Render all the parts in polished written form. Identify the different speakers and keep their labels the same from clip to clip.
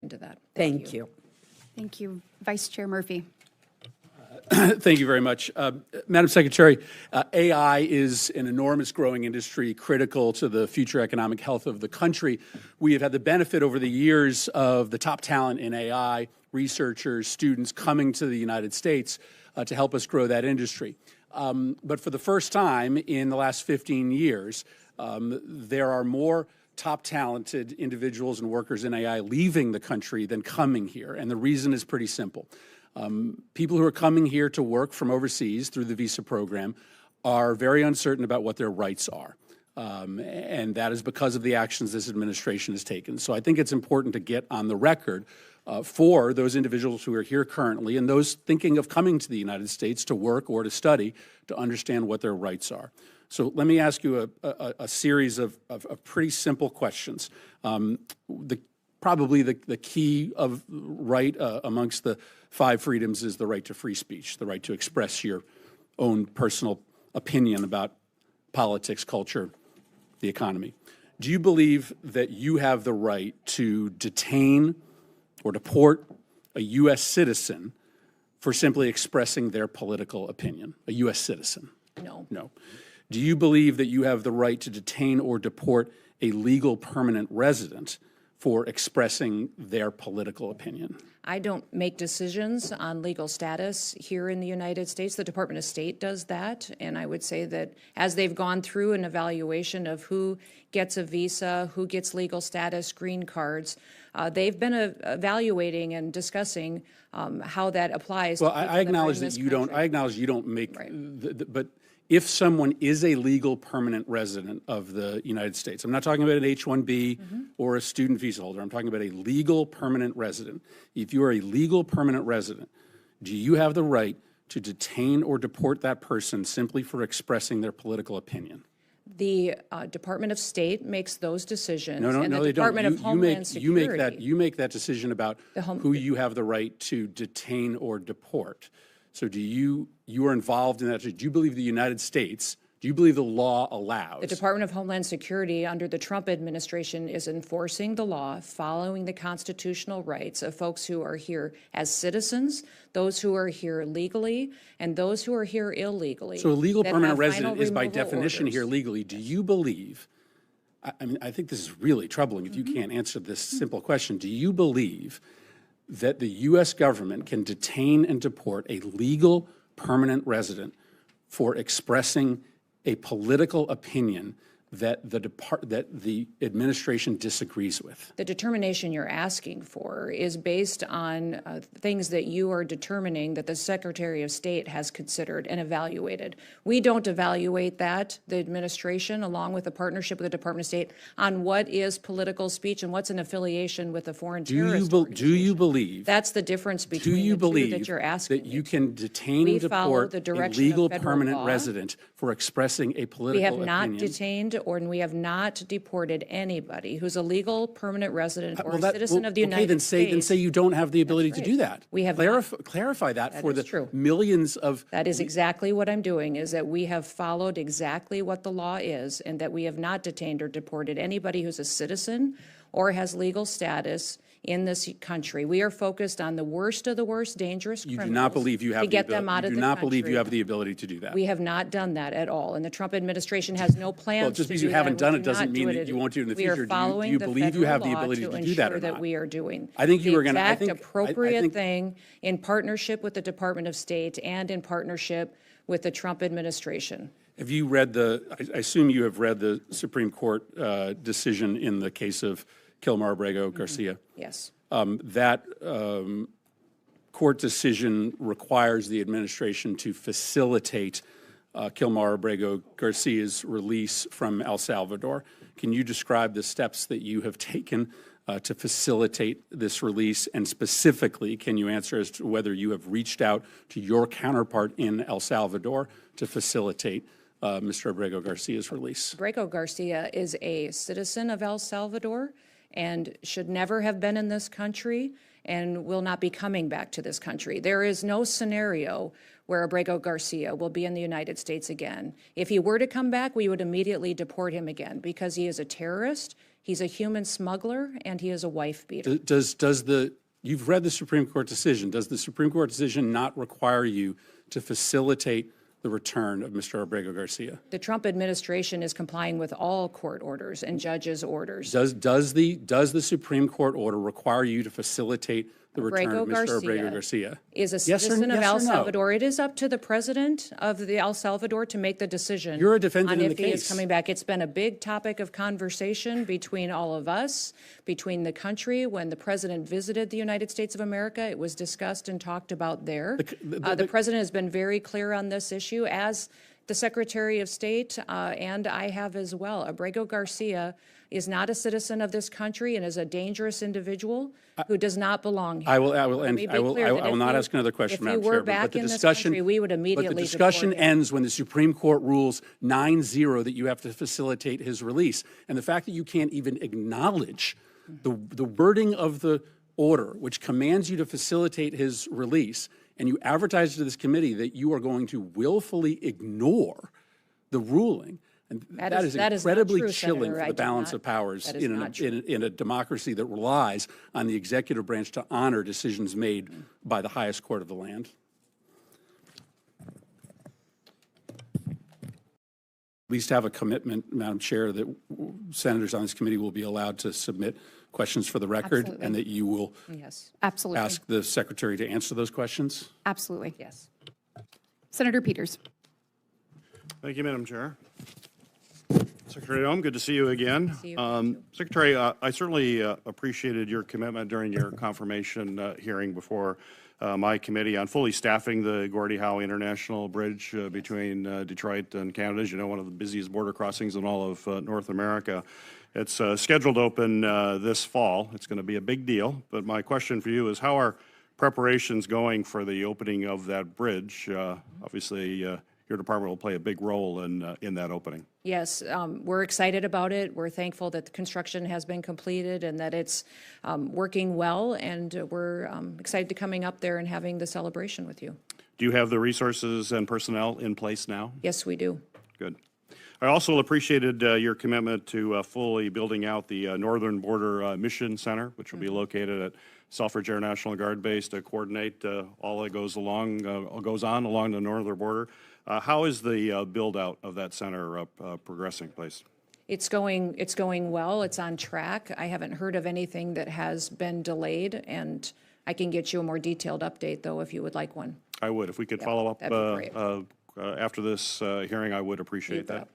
Speaker 1: into that.
Speaker 2: Thank you.
Speaker 3: Thank you. Vice Chair Murphy.
Speaker 4: Thank you very much. Madam Secretary, AI is an enormous growing industry critical to the future economic health of the country. We have had the benefit over the years of the top talent in AI, researchers, students coming to the United States to help us grow that industry. But for the first time in the last 15 years, there are more top talented individuals and workers in AI leaving the country than coming here. And the reason is pretty simple. People who are coming here to work from overseas through the visa program are very uncertain about what their rights are. And that is because of the actions this administration has taken. So I think it's important to get on the record for those individuals who are here currently and those thinking of coming to the United States to work or to study to understand what their rights are. So let me ask you a series of pretty simple questions. Probably the key of right amongst the 5 freedoms is the right to free speech, the right to express your own personal opinion about politics, culture, the economy. Do you believe that you have the right to detain or deport a U.S. citizen for simply expressing their political opinion, a U.S. citizen?
Speaker 1: No.
Speaker 4: No. Do you believe that you have the right to detain or deport a legal permanent resident for expressing their political opinion?
Speaker 1: I don't make decisions on legal status here in the United States. The Department of State does that, and I would say that as they've gone through an evaluation of who gets a visa, who gets legal status, green cards, they've been evaluating and discussing how that applies.
Speaker 4: Well,
Speaker 1: to people
Speaker 4: I acknowledge
Speaker 1: that
Speaker 4: that you don't. I acknowledge you don't make. Right. But if someone is a legal permanent resident of the United States, I'm not talking about an H-1B or a student visa holder. I'm talking about a legal permanent resident. If you are a legal permanent resident, do you have the right to detain or deport that person simply for expressing their political opinion?
Speaker 1: The Department of State makes those decisions.
Speaker 4: No,
Speaker 1: and the
Speaker 4: they
Speaker 1: Department
Speaker 4: don't.
Speaker 1: of Homeland Security.
Speaker 4: You make that decision about who you have the right to detain or deport. So you are involved in that. Do you believe the United States, do you believe the law allows?
Speaker 1: The Department of Homeland Security under the Trump administration is enforcing the law, following the constitutional rights of folks who are here as citizens, those who are here legally, and those who are here illegally.
Speaker 4: So a legal permanent resident is by definition here legally. Do you believe, I mean, I think this is really troubling if you can't answer this simple question. Do you believe that the U.S. government can detain and deport a legal permanent resident for expressing a political opinion that the administration disagrees with?
Speaker 1: The determination you're asking for is based on things that you are determining that the Secretary of State has considered and evaluated. We don't evaluate that, the administration, along with a partnership with the Department of State, on what is political speech and what's an affiliation with a foreign terrorist organization.
Speaker 4: Do you believe?
Speaker 1: That's the difference between the two that you're asking.
Speaker 4: That you can detain and deport a legal permanent resident for expressing a political opinion?
Speaker 1: We have not detained or we have not deported anybody who's a legal permanent resident or a citizen of the United States.
Speaker 4: Then say you don't have the ability to do that.
Speaker 1: We have
Speaker 4: clarify that for the
Speaker 1: true.
Speaker 4: Millions of.
Speaker 1: That is exactly what I'm doing, is that we have followed exactly what the law is and that we have not detained or deported anybody who's a citizen or has legal status in this country. We are focused on the worst of the worst dangerous criminals.
Speaker 4: You do not believe you have
Speaker 1: to get them out of the country.
Speaker 4: You do not believe you have the ability to do that.
Speaker 1: We have not done that at all, and the Trump administration has no plans.
Speaker 4: Well, just because you haven't done it doesn't mean that you won't do it in the future.
Speaker 1: We are following
Speaker 4: do you believe you have the ability to do that or not?
Speaker 1: That we are doing.
Speaker 4: I think you were going to.
Speaker 1: The exact appropriate thing in partnership with the Department of State and in partnership with the Trump administration.
Speaker 4: Have you read I assume you have read the Supreme Court decision in the case of Kilmar Abrego Garcia?
Speaker 1: Yes.
Speaker 4: That court decision requires the administration to facilitate Kilmar Abrego Garcia's release from El Salvador. Can you describe the steps that you have taken to facilitate this release? And specifically, can you answer as to whether you have reached out to your counterpart in El Salvador to facilitate Mr. Abrego Garcia's release?
Speaker 1: Abrego Garcia is a citizen of El Salvador and should never have been in this country and will not be coming back to this country. There is no scenario where Abrego Garcia will be in the United States again. If he were to come back, we would immediately deport him again because he is a terrorist, he's a human smuggler, and he is a wife beater.
Speaker 4: You've read the Supreme Court decision. Does the Supreme Court decision not require you to facilitate the return of Mr. Abrego Garcia?
Speaker 1: The Trump administration is complying with all court orders and judges' orders.
Speaker 4: Does the Supreme Court order require you to facilitate the return of Mr. Abrego Garcia?
Speaker 1: Is a citizen of El Salvador. It is up to the president of the El Salvador to make the decision.
Speaker 4: You're a defendant in the
Speaker 1: on if he is
Speaker 4: case.
Speaker 1: coming back. It's been a big topic of conversation between all of us, between the country. When the president visited the United States of America, it was discussed and talked about there. The president has been very clear on this issue, as the Secretary of State and I have as well. Abrego Garcia is not a citizen of this country and is a dangerous individual who does not belong here.
Speaker 4: I will not ask another question, Madam Chair.
Speaker 1: But the discussion, we would immediately
Speaker 4: but the discussion
Speaker 1: deport him.
Speaker 4: ends when the Supreme Court rules 9-0 that you have to facilitate his release. And the fact that you can't even acknowledge the wording of the order, which commands you to facilitate his release, and you advertise to this committee that you are going to willfully ignore the ruling, and that is incredibly
Speaker 1: true,
Speaker 4: chilling
Speaker 1: Senator.
Speaker 4: for the balance of powers in a democracy that relies on the executive branch to honor decisions made by the highest court of the land. At least have a commitment, Madam Chair, that senators on this committee will be allowed to submit questions for the record.
Speaker 3: Absolutely.
Speaker 4: And that you will
Speaker 3: Absolutely.
Speaker 4: ask the secretary to answer those questions.
Speaker 3: Absolutely.
Speaker 1: Yes.
Speaker 3: Senator Peters.
Speaker 2: Thank you, Madam Chair. Secretary Noem, good to see you again.
Speaker 1: See you.
Speaker 2: Secretary, I certainly appreciated your commitment during your confirmation hearing before my committee on fully staffing the Gordie Howe International Bridge between Detroit and Canada. As you know, one of the busiest border crossings in all of North America. It's scheduled to open this fall. It's going to be a big deal. But my question for you is, how are preparations going for the opening of that bridge? Obviously, your department will play a big role in that opening.
Speaker 1: Yes, we're excited about it. We're thankful that the construction has been completed and that it's working well, and we're excited to coming up there and having the celebration with you.
Speaker 2: Do you have the resources and personnel in place now?
Speaker 1: Yes, we do.
Speaker 2: Good. I also appreciated your commitment to fully building out the Northern Border Mission Center, which will be located at Selfridge Air National Guard Base to coordinate all that goes on along the northern border. How is the build-out of that center progressing, please?
Speaker 1: It's going well. It's on track. I haven't heard of anything that has been delayed, and I can get you a more detailed update, though, if you would like one.
Speaker 2: I would. If we could follow up
Speaker 1: that'd be
Speaker 2: after this hearing, I would appreciate that.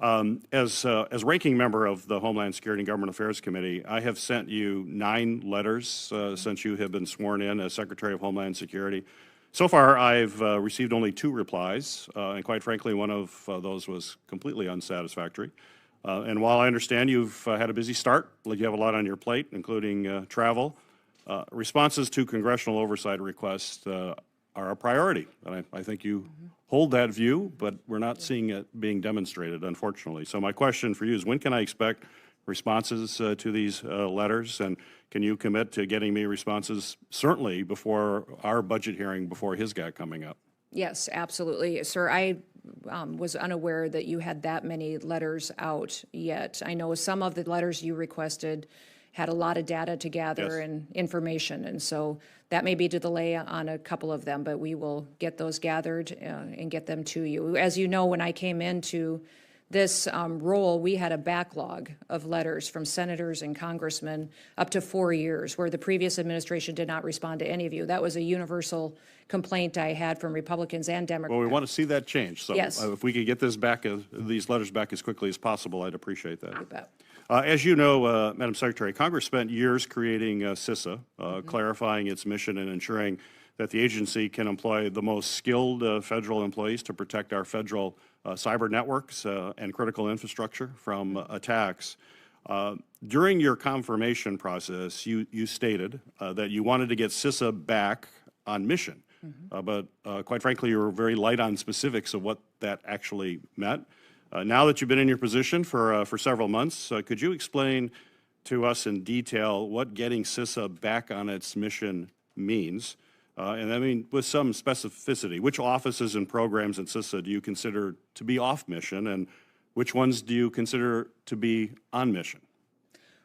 Speaker 2: As ranking member of the Homeland Security and Government Affairs Committee, I have sent you 9 letters since you have been sworn in as Secretary of Homeland Security. So far, I've received only 2 replies, and quite frankly, one of those was completely unsatisfactory. And while I understand you've had a busy start, like you have a lot on your plate, including travel, responses to congressional oversight requests are a priority. And I think you hold that view, but we're not seeing it being demonstrated, unfortunately. So my question for you is, when can I expect responses to these letters? And can you commit to getting me responses certainly before our budget hearing, before his GAC coming up?
Speaker 1: Yes, absolutely. Sir, I was unaware that you had that many letters out yet. I know some of the letters you requested had a lot of data to gather and information, and so that may be a delay on a couple of them, but we will get those gathered and get them to you. As you know, when I came into this role, we had a backlog of letters from senators and congressmen up to 4 years, where the previous administration did not respond to any of you. That was a universal complaint I had from Republicans and Democrats.
Speaker 2: Well, we want to see that change. So
Speaker 1: Yes.
Speaker 2: If we could get this back, these letters back as quickly as possible, I'd appreciate that.
Speaker 1: You bet.
Speaker 2: As you know, Madam Secretary, Congress spent years creating CISA, clarifying its mission and ensuring that the agency can employ the most skilled federal employees to protect our federal cyber networks and critical infrastructure from attacks. During your confirmation process, you stated that you wanted to get CISA back on mission, but quite frankly, you were very light on specifics of what that actually meant. Now that you've been in your position for several months, could you explain to us in detail what getting CISA back on its mission means? And I mean, with some specificity, which offices and programs in CISA do you consider to be off mission, and which ones do you consider to be on mission?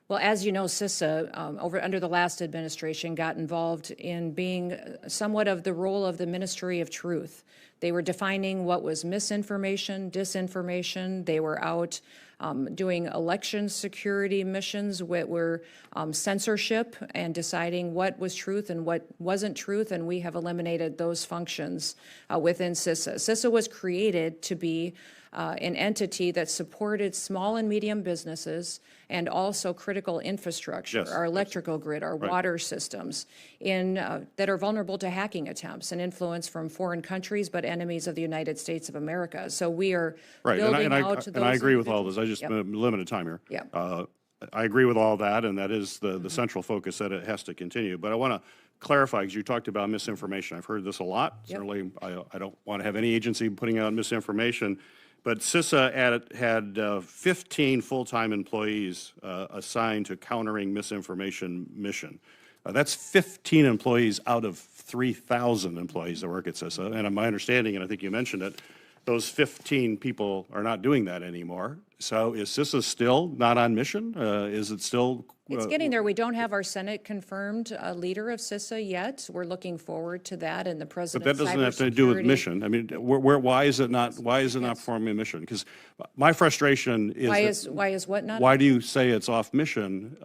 Speaker 1: Well, as you know, CISA, under the last administration, got involved in being somewhat of the role of the Ministry of Truth. They were defining what was misinformation, disinformation. They were out doing election security missions, what were censorship, and deciding what was truth and what wasn't truth, and we have eliminated those functions within CISA. CISA was created to be an entity that supported small and medium businesses and also critical infrastructure,
Speaker 2: Yes,
Speaker 1: our electrical grid, our water systems, that are vulnerable to hacking attempts and influence from foreign countries, but enemies of the United States of America. So we are building out those.
Speaker 2: And I agree with all this. I just limited time here.
Speaker 1: Yep.
Speaker 2: I agree with all that, and that is the central focus that it has to continue. But I want to clarify, because you talked about misinformation. I've heard this a lot.
Speaker 1: Yep.
Speaker 2: Certainly, I don't want to have any agency putting out misinformation. But CISA had 15 full-time employees assigned to countering misinformation mission. That's 15 employees out of 3,000 employees that work at CISA. And my understanding, and I think you mentioned it, those 15 people are not doing that anymore. So is CISA still not on mission? Is it still?
Speaker 1: It's getting there. We don't have our Senate confirmed leader of CISA yet. We're looking forward to that, and the
Speaker 2: But
Speaker 1: president's
Speaker 2: that doesn't have to do with
Speaker 1: cybersecurity.
Speaker 2: mission. I mean, why is it not performing a mission? Because my frustration is
Speaker 1: Why is what not?
Speaker 2: why do you say it's off mission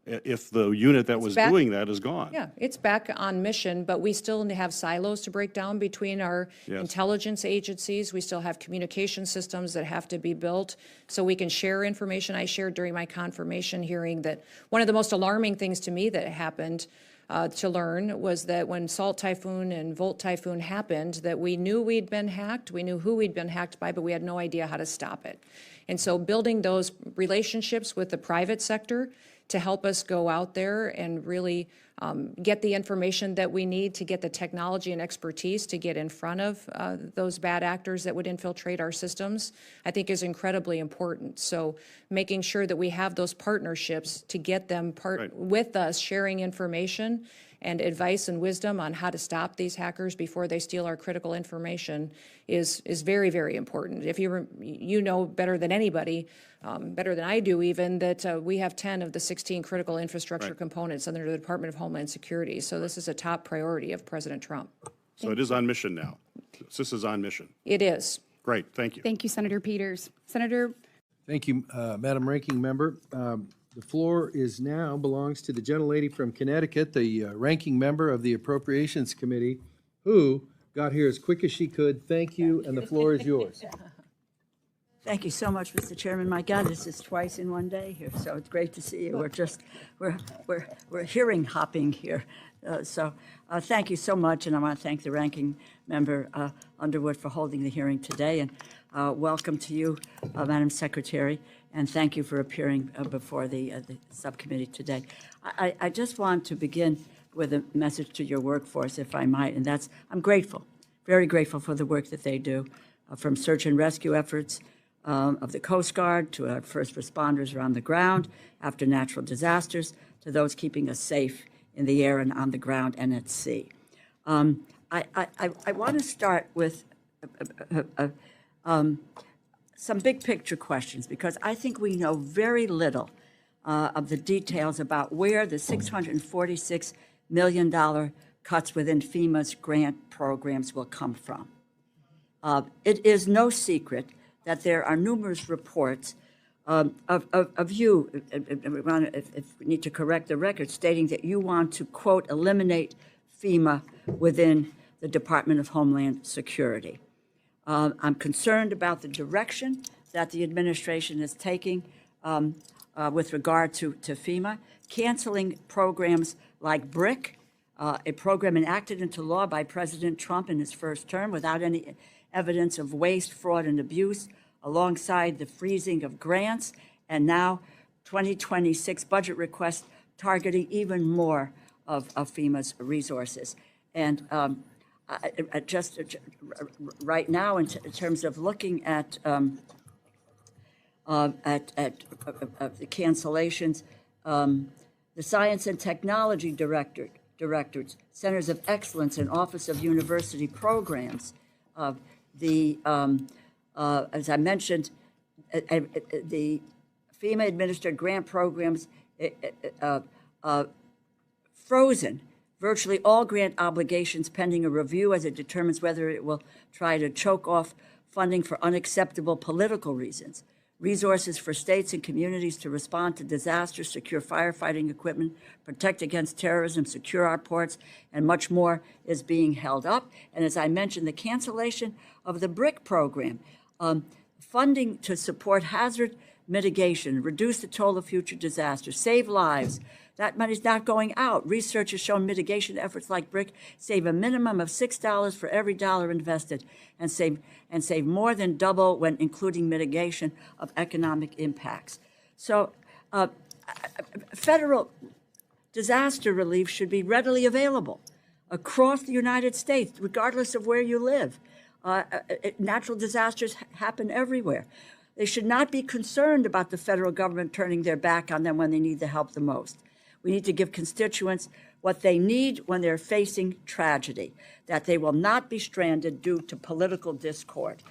Speaker 2: if the unit that was
Speaker 1: back-
Speaker 2: doing that is gone?
Speaker 1: Yeah, it's back on mission, but we still have silos to break down between our intelligence agencies. We still have communication systems that have to be built so we can share information. I shared during my confirmation hearing that one of the most alarming things to me that happened to learn was that when Salt Typhoon and Volt Typhoon happened, that we knew we'd been hacked, we knew who we'd been hacked by, but we had no idea how to stop it. And so building those relationships with the private sector to help us go out there and really get the information that we need to get the technology and expertise to get in front of those bad actors that would infiltrate our systems, I think is incredibly important. So making sure that we have those partnerships to get them with us, sharing information and advice and wisdom on how to stop these hackers before they steal our critical information is very, very important. If you know better than anybody, better than I do even, that we have 10 of the 16 critical infrastructure components under the Department of Homeland Security. So this is a top priority of President Trump.
Speaker 2: So it is on mission now. CISA is on mission.
Speaker 1: It is.
Speaker 2: Great, thank you.
Speaker 3: Thank you, Senator Peters. Senator,
Speaker 5: Thank you, Madam Ranking Member. The floor belongs to the gentlelady from Connecticut, the ranking member of the Appropriations Committee, who got here as quick as she could. Thank you, and the floor is yours.
Speaker 6: Thank you so much, Mr. Chairman. My God, this is twice in one day here, so it's great to see you. We're hearing hopping here. Thank you so much, and I want to thank the ranking member Underwood for holding the hearing today, and welcome to you, Madam Secretary, and thank you for appearing before the subcommittee today. I just want to begin with a message to your workforce, if I might, and that's I'm grateful, very grateful for the work that they do, from search and rescue efforts of the Coast Guard to our first responders around the ground after natural disasters to those keeping us safe in the air and on the ground and at sea. I want to start with some big picture questions because I think we know very little of the details about where the $646 million cuts within FEMA's grant programs will come from. It is no secret that there are numerous reports of you, if we need to correct the record, stating that you want to, quote, eliminate FEMA within the Department of Homeland Security. I'm concerned about the direction that the administration is taking with regard to FEMA, canceling programs like BRIC, a program enacted into law by President Trump in his first term without any evidence of waste, fraud, and abuse, alongside the freezing of grants, and now 2026 budget requests targeting even more of FEMA's resources. And right now, in terms of looking at the cancellations, the Science and Technology Directors, Centers of Excellence, and Office of University Programs. As I mentioned, the FEMA-administered grant programs frozen virtually all grant obligations pending a review as it determines whether it will try to choke off funding for unacceptable political reasons. Resources for states and communities to respond to disasters, secure firefighting equipment, protect against terrorism, secure our ports, and much more is being held up. And as I mentioned, the cancellation of the BRIC program, funding to support hazard mitigation, reduce the toll of future disasters, save lives. That money's not going out. Research has shown mitigation efforts like BRIC save a minimum of $6 for every dollar invested and save more than double when including mitigation of economic impacts. So federal disaster relief should be readily available across the United States, regardless of where you live. Natural disasters happen everywhere. They should not be concerned about the federal government turning their back on them when they need the help the most. We need to give constituents what they need when they're facing tragedy, that they will not be stranded due to political discord.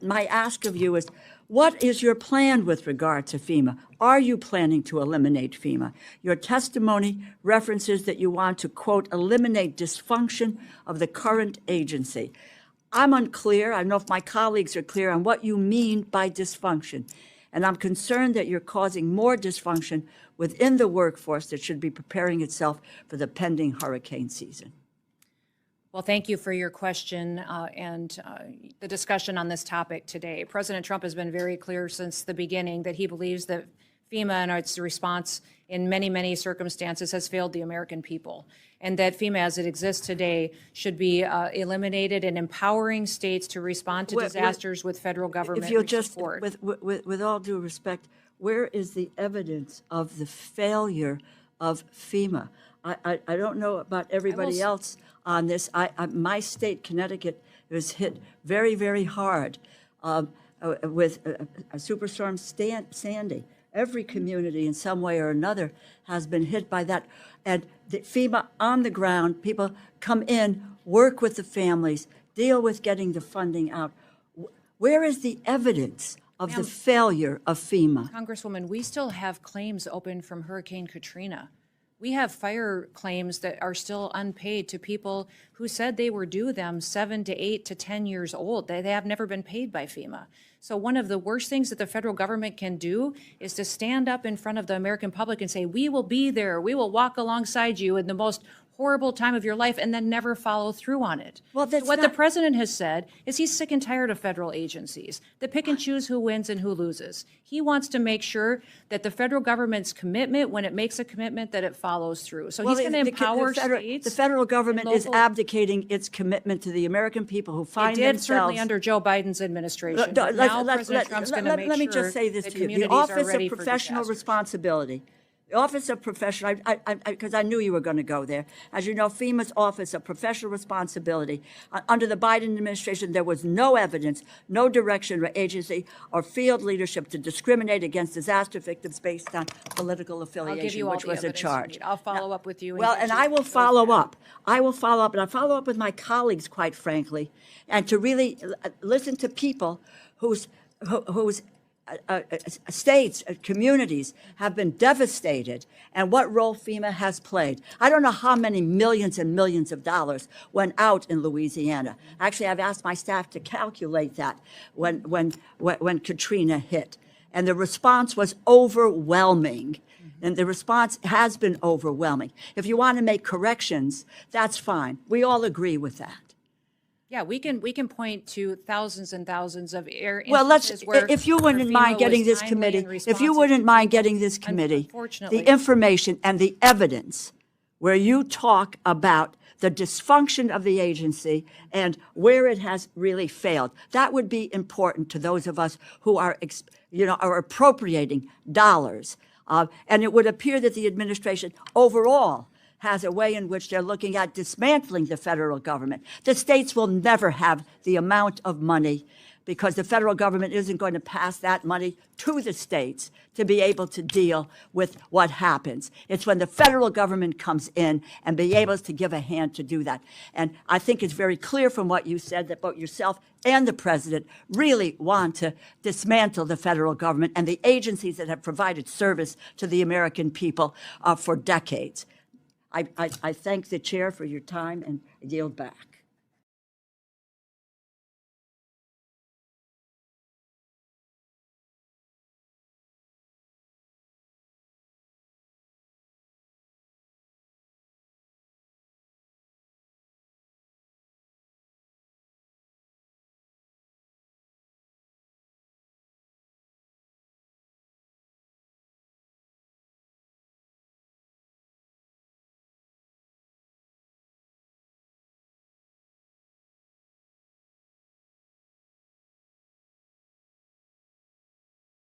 Speaker 6: My ask of you is, what is your plan with regard to FEMA? Are you planning to eliminate FEMA? Your testimony references that you want to, quote, eliminate dysfunction of the current agency. I'm unclear. I don't know if my colleagues are clear on what you mean by dysfunction. And I'm concerned that you're causing more dysfunction within the workforce that should be preparing itself for the pending hurricane season.
Speaker 1: Well, thank you for your question and the discussion on this topic today. President Trump has been very clear since the beginning that he believes that FEMA and its response in many, many circumstances has failed the American people, and that FEMA as it exists today should be eliminated and empowering states to respond to disasters with federal government
Speaker 6: if you'll just,
Speaker 1: support.
Speaker 6: with all due respect, where is the evidence of the failure of FEMA? I don't know about everybody else on this. My state, Connecticut, was hit very, very hard with Superstorm Sandy. Every community in some way or another has been hit by that. And the FEMA on the ground, people come in, work with the families, deal with getting the funding out. Where is the evidence of the failure of FEMA?
Speaker 1: Congresswoman, we still have claims open from Hurricane Katrina. We have fire claims that are still unpaid to people who said they were due them 7 to 8 to 10 years old. They have never been paid by FEMA. So one of the worst things that the federal government can do is to stand up in front of the American public and say, we will be there, we will walk alongside you in the most horrible time of your life, and then never follow through on it.
Speaker 6: Well, that's
Speaker 1: what the president has said is he's sick and tired of federal agencies that pick and choose who wins and who loses. He wants to make sure that the federal government's commitment, when it makes a commitment, that it follows through. So he's going to empower states.
Speaker 6: The federal government is abdicating its commitment to the American people who find themselves.
Speaker 1: It did certainly under Joe Biden's administration. Now President Trump's going to make sure
Speaker 6: let me just say this to you. The Office of Professional Responsibility. The Office of Professional, because I knew you were going to go there. As you know, FEMA's Office of Professional Responsibility, under the Biden administration, there was no evidence, no direction or agency or field leadership to discriminate against disaster victims based on political affiliation, which was a charge.
Speaker 1: I'll follow up with you.
Speaker 6: Well, and I will follow up. I will follow up, and I'll follow up with my colleagues, quite frankly, and to really listen to people whose states, communities have been devastated, and what role FEMA has played. I don't know how many millions and millions of dollars went out in Louisiana. Actually, I've asked my staff to calculate that when Katrina hit, and the response was overwhelming. And the response has been overwhelming. If you want to make corrections, that's fine. We all agree with that.
Speaker 1: Yeah, we can point to thousands and thousands of
Speaker 6: well, if you wouldn't mind getting this committee, the information and the evidence where you talk about the dysfunction of the agency and where it has really failed, that would be important to those of us who are appropriating dollars. And it would appear that the administration overall has a way in which they're looking at dismantling the federal government. The states will never have the amount of money because the federal government isn't going to pass that money to the states to be able to deal with what happens. It's when the federal government comes in and be able to give a hand to do that. And I think it's very clear from what you said that both yourself and the president really want to dismantle the federal government and the agencies that have provided service to the American people for decades. I thank the chair for your time and yield back.